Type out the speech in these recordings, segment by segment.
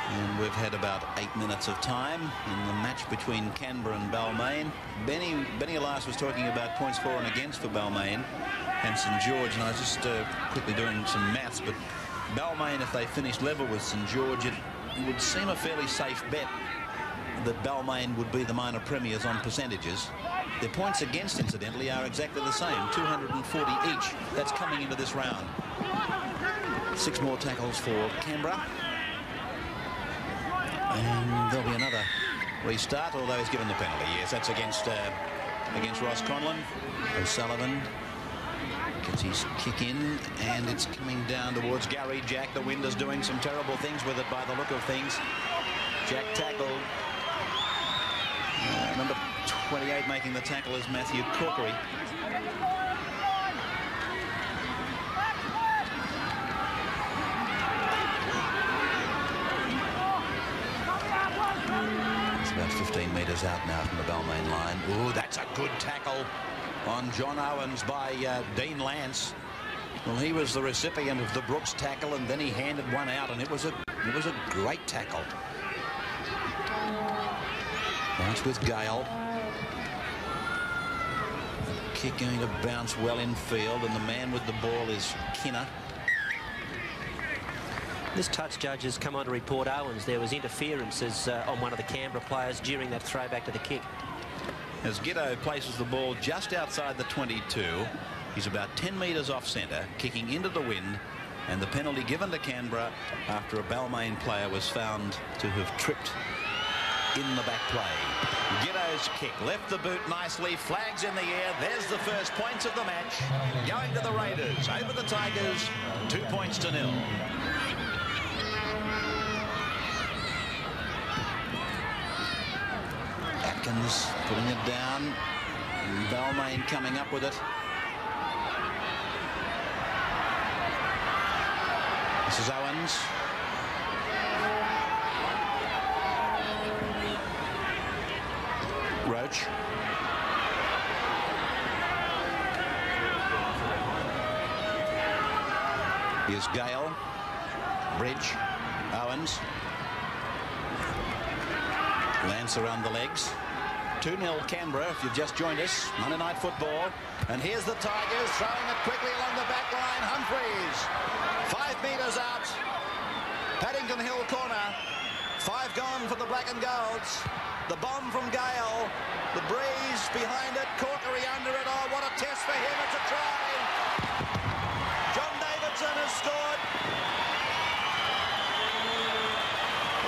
And we've had about 8 minutes of time in the match between Canberra and Balmain. Benny Elias was talking about points for and against for Balmain and St George, and I was just quickly doing some maths, but Balmain, if they finished level with St George, it would seem a fairly safe bet that Balmain would be the minor premiers on percentages. Their points against, incidentally, are exactly the same, 240 each. That's coming into this round. 6 more tackles for Canberra. And there'll be another restart, although he's given the penalty. Yes, that's against Ross Conlon. O'Sullivan gets his kick in, and it's coming down towards Gary Jack. The wind is doing some terrible things with it by the look of things. Jack tackled. Number 28 making the tackle is Matthew Corkery. It's about 15 metres out now from the Balmain line. Oh, that's a good tackle on John Owens by Dean Lance. Well, he was the recipient of the Brooks tackle, and then he handed one out, and it was a great tackle. Bounce with Gale. Kick going to bounce well in field, and the man with the ball is Kinner. This touch judge has come on to report Owens. There was interferences on one of the Canberra players during that throwback to the kick. As Giddo places the ball just outside the 22, he's about 10 metres off centre, kicking into the wind, and the penalty given to Canberra after a Balmain player was found to have tripped in the back play. Giddo's kick left the boot nicely, flags in the air. There's the first points of the match, going to the Raiders over the Tigers, 2 points to 0. Atkins putting it down, and Balmain coming up with it. This is Owens. Roach. Here's Gale. Bridge. Owens. Lance around the legs. 2-0 Canberra if you've just joined us. Monday Night Football. And here's the Tigers throwing it quickly along the back line. Humphreys. 5 metres out. Paddington Hill corner. 5 gone for the Black and Golds. The bomb from Gale. The breeze behind it. Corkery under it. Oh, what a test for him. It's a try. John Davidson has scored.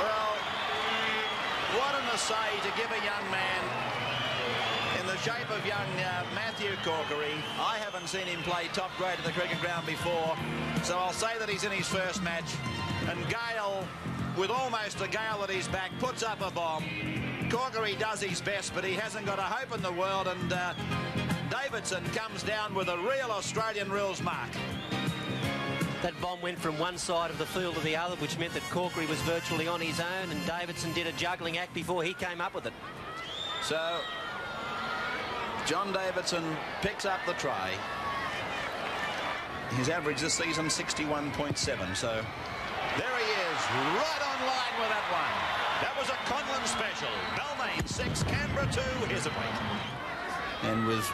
Well, what an essay to give a young man in the shape of young Matthew Corkery. I haven't seen him play top grade at the cricket ground before, so I'll say that he's in his first match. And Gale, with almost a gale at his back, puts up a bomb. Corkery does his best, but he hasn't got a hope in the world, and Davidson comes down with a real Australian rules mark. That bomb went from one side of the field to the other, which meant that Corkery was virtually on his own, and Davidson did a juggling act before he came up with it. So John Davidson picks up the try. His average this season 61.7, so there he is, right on line with that one. That was a Conlon special. Balmain 6, Canberra 2. Here's a break. And with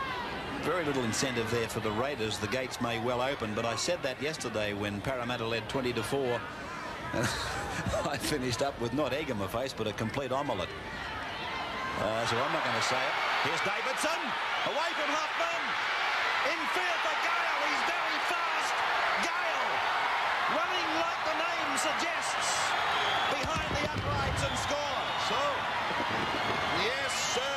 very little incentive there for the Raiders, the gates may well open. But I said that yesterday when Parramatta led 20-4. And I finished up with not egg in my face, but a complete omelette. So I'm not going to say it. Here's Davidson. Away from Hoffman. Infield for Gale. He's very fast. Gale running like the name suggests. Behind the uprights and scores. So, yes, sir.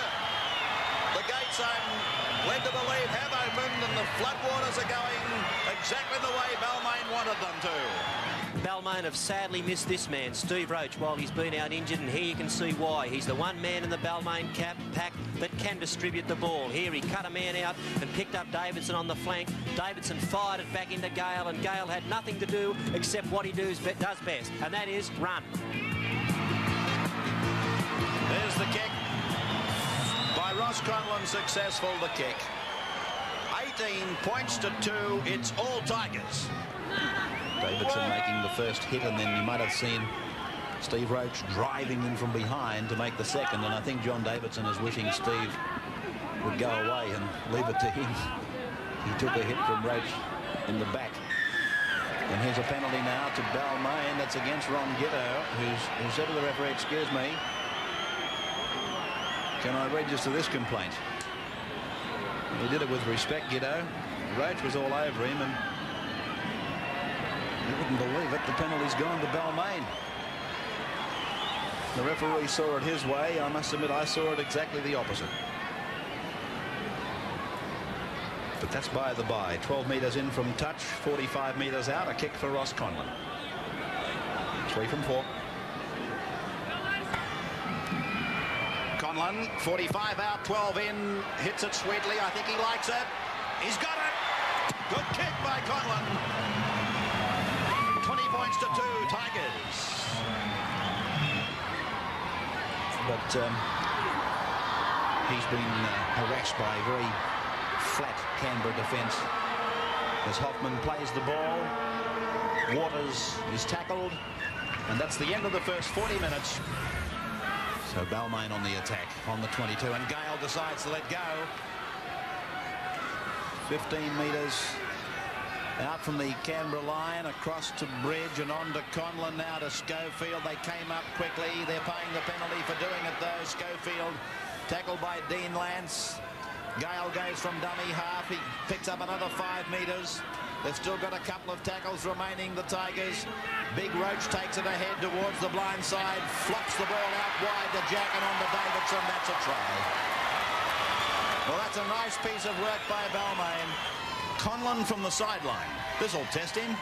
The gates, I'm led to believe, have opened, and the floodwaters are going exactly the way Balmain wanted them to. Balmain have sadly missed this man, Steve Roach, while he's been out injured, and here you can see why. He's the one man in the Balmain pack that can distribute the ball. Here he cut a man out and picked up Davidson on the flank. Davidson fired it back into Gale, and Gale had nothing to do except what he does best, and that is run. There's the kick by Ross Conlon, successful the kick. 18 points to 2. It's all Tigers. Davidson making the first hit, and then you might have seen Steve Roach driving in from behind to make the second, and I think John Davidson is wishing Steve would go away and leave it to him. He took a hit from Roach in the back. And here's a penalty now to Balmain. That's against Ron Gitto, who said to the referee, "Excuse me, can I register this complaint?" He did it with respect, Gitto. Roach was all over him, and you wouldn't believe it, the penalty's gone to Balmain. The referee saw it his way. I must admit, I saw it exactly the opposite. But that's by the by. 12 metres in from touch, 45 metres out. A kick for Ross Conlon. 3 from 4. Conlon, 45 out, 12 in. Hits it sweetly. I think he likes it. He's got it. Good kick by Conlon. 20 points to 2, Tigers. But he's been harassed by a very flat Canberra defence as Hoffman plays the ball. Waters is tackled, and that's the end of the first 40 minutes. So Balmain on the attack on the 22, and Gale decides to let go. 15 metres out from the Canberra line, across to Bridge and on to Conlon, now to Schofield. They came up quickly. They're paying the penalty for doing it though. Schofield tackled by Dean Lance. Gale goes from dummy half. He picks up another 5 metres. They've still got a couple of tackles remaining, the Tigers. Big Roach takes it ahead towards the blind side, flops the ball out wide to Jack and on to Davidson. That's a try. Well, that's a nice piece of work by Balmain. Conlon from the sideline. This'll test him.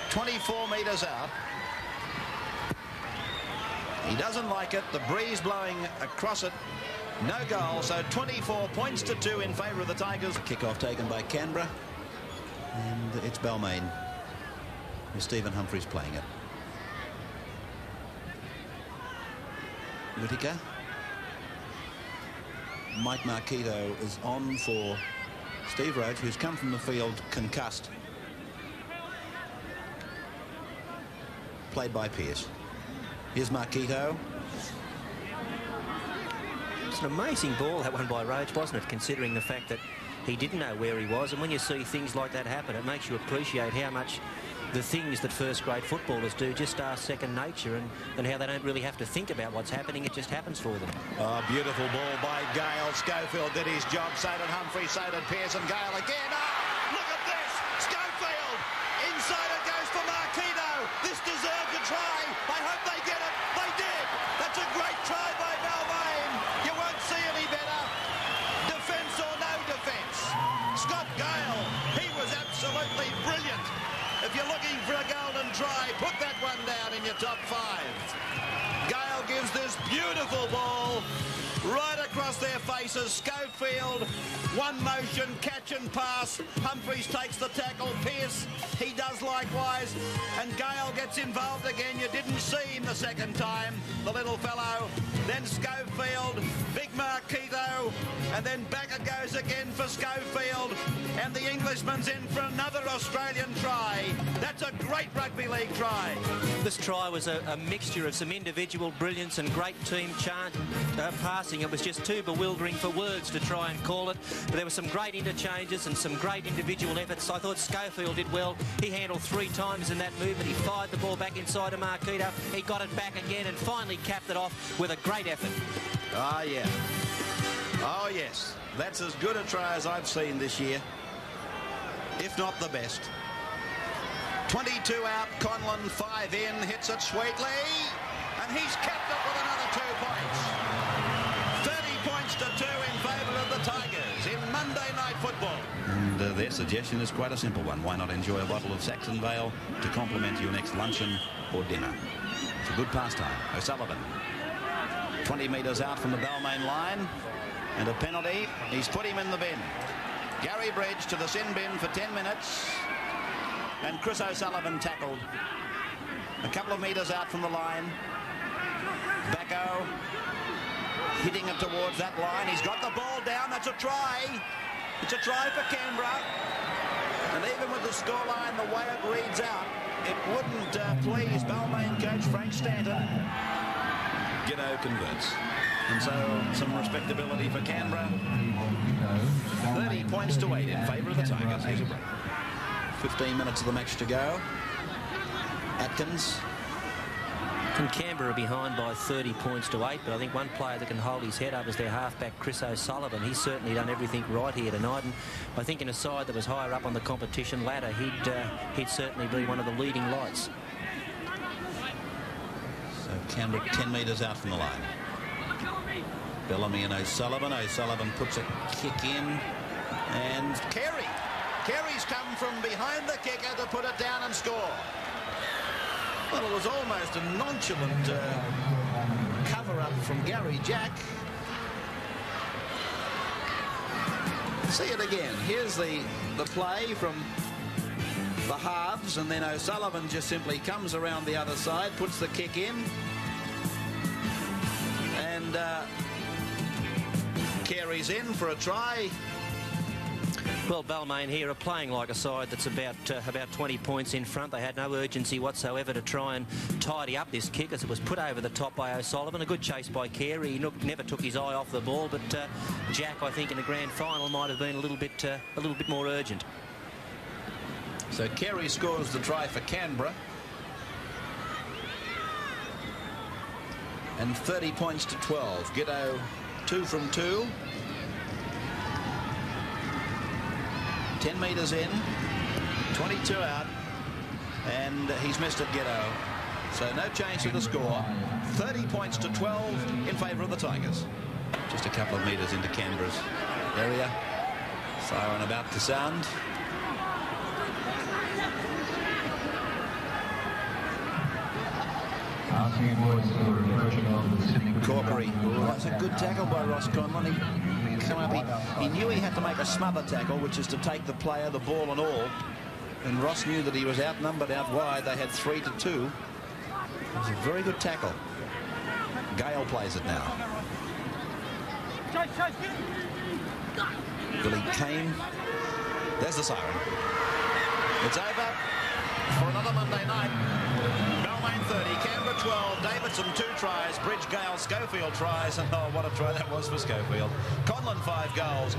24 metres out. He doesn't like it. The breeze blowing across it. No goal, so 24 points to 2 in favour of the Tigers. Kickoff taken by Canberra. And it's Balmain with Stephen Humphries playing it. Whittaker. Mike Marquito is on for Steve Roach, who's come from the field concussed. Played by Pearce. Here's Marquito. It's an amazing ball, that one by Roach, wasn't it, considering the fact that he didn't know where he was. And when you see things like that happen, it makes you appreciate how much the things that first-grade footballers do just are second nature, and how they don't really have to think about what's happening. It just happens for them. Oh, beautiful ball by Gale. Schofield did his job. So did Humphries, so did Pearson. Gale again. Oh, look at this. Schofield. Inside it goes for Marquito. This deserved a try. I hope they get it. They did. That's a great try by Balmain. You won't see any better. Defence or no defence. Scott Gale, he was absolutely brilliant. If you're looking for a golden try, put that one down in your top 5. Gale gives this beautiful ball right across their faces. Schofield, one motion, catch and pass. Humphries takes the tackle. Pearce, he does likewise. And Gale gets involved again. You didn't see him the second time, the little fellow. Then Schofield, big Marquito, and then back it goes again for Schofield. And the Englishman's in for another Australian try. That's a great rugby league try. This try was a mixture of some individual brilliance and great team passing. It was just too bewildering for words to try and call it. But there were some great interchanges and some great individual efforts. I thought Schofield did well. He handled 3 times in that movement. He fired the ball back inside of Marquito. He got it back again and finally capped it off with a great effort. Ah, yeah. Oh, yes. That's as good a try as I've seen this year, if not the best. 22 out, Conlon 5 in, hits it sweetly, and he's capped it with another 2 points. 30 points to 2 in favour of the Tigers in Monday Night Football. And their suggestion is quite a simple one. Why not enjoy a bottle of Saxon Vale to complement your next luncheon or dinner? It's a good pastime. O'Sullivan, 20 metres out from the Balmain line, and a penalty. He's put him in the bin. Gary Bridge to the sin bin for 10 minutes. And Chris O'Sullivan tackled a couple of metres out from the line. Bacco hitting it towards that line. He's got the ball down. That's a try. It's a try for Canberra. And even with the scoreline the way it reads out, it wouldn't please Balmain coach Frank Stanton. Giddo converts. And so some respectability for Canberra. 30 points to 8 in favour of the Tigers. Here's a break. 15 minutes of the match to go. Atkins. And Canberra behind by 30 points to 8, but I think one player that can hold his head up is their halfback Chris O'Sullivan. He's certainly done everything right here tonight, and I think in a side that was higher up on the competition ladder, he'd certainly be one of the leading lights. So Canberra 10 metres out from the line. Bellamy and O'Sullivan. O'Sullivan puts a kick in, and Carey's come from behind the kicker to put it down and score. Well, it was almost a nonchalant cover-up from Gary Jack. See it again. Here's the play from the halves, and then O'Sullivan just simply comes around the other side, puts the kick in, and Carey's in for a try. Well, Balmain here are playing like a side that's about 20 points in front. They had no urgency whatsoever to try and tidy up this kick as it was put over the top by O'Sullivan. A good chase by Carey. He never took his eye off the ball, but Jack, I think, in the grand final might have been a little bit more urgent. So Carey scores the try for Canberra. And 30 points to 12. Giddo 2 from 2. 10 metres in, 22 out, and he's missed it, Giddo. So no change to the score. 30 points to 12 in favour of the Tigers. Just a couple of metres into Canberra's area. Siren about to sound. Corkery. Oh, that's a good tackle by Ross Conlon. He knew he had to make a smother tackle, which is to take the player, the ball and all. And Ross knew that he was outnumbered out wide. They had 3 to 2. It was a very good tackle. Gale plays it now. Billy Kane. There's the siren. It's over for another Monday night. Balmain 30, Canberra 12, Davidson 2 tries, Bridge, Gale, Schofield tries, and oh, what a try that was for Schofield. Conlon 5 goals.